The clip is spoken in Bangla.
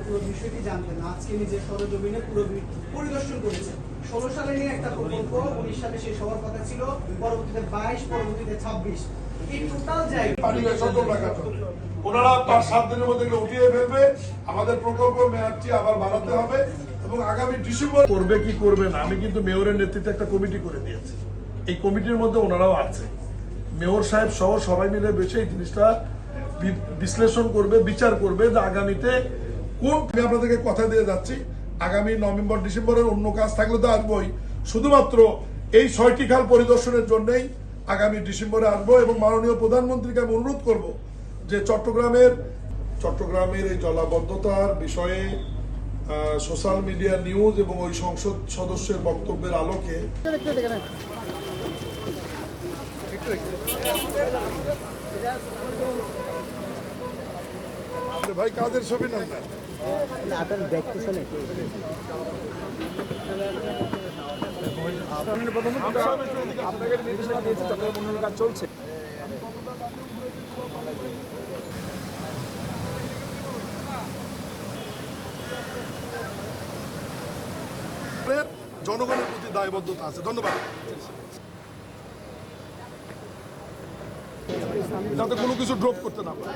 পুরো বিষয়টি জানতেন না। আজকে নিজের সরজমিনে পুরো পরিদর্শন করেছেন। 16 সালে নিয়ে একটা প্রকল্প, 19 সালে শেষ হওয়ার কথা ছিল, পরবর্তীতে 22, পরবর্তীতে 26। এই টোটাল জায়গা ওনারা 5-7 দিনের মধ্যে উঠিয়ে ফেলবে। আমাদের প্রকল্প মেয়াদটি আবার বাড়াতে হবে এবং আগামী ডিসেম্বর করবে কি করবে না, আমি কিন্তু মেয়রের নেতৃত্বে একটা কমিটি করে দিয়েছি। এই কমিটির মধ্যে ওনারাও আছে, মেয়র সাহেব সহ সবাই মিলে বসে এই জিনিসটা বিশ্লেষণ করবে, বিচার করবে যে আগামীতে কোন। আমি আপনাদেরকে কথা দিয়ে যাচ্ছি, আগামী নভেম্বর ডিসেম্বরের অন্য কাজ থাকলে তো আসবোই, শুধুমাত্র এই 6টি খাল পরিদর্শনের জন্যই আগামী ডিসেম্বরে আসবো। এবং মাননীয় প্রধানমন্ত্রীকে আমি অনুরোধ করব যে চট্টগ্রামের এই জলাবদ্ধতার বিষয়ে সোশ্যাল মিডিয়া নিউজ এবং ওই সংসদ সদস্যের বক্তব্যের আলোকে ভাই কাদের ছবি নেন না আপনাকে নির্দেশনা দিয়েছি, চট্টগ্রাম উন্নয়ন কাজ চলছে। জনগণের প্রতি দায়বদ্ধতা আছে। ধন্যবাদ। যাতে কোনো কিছু ড্রপ করতে না পারে।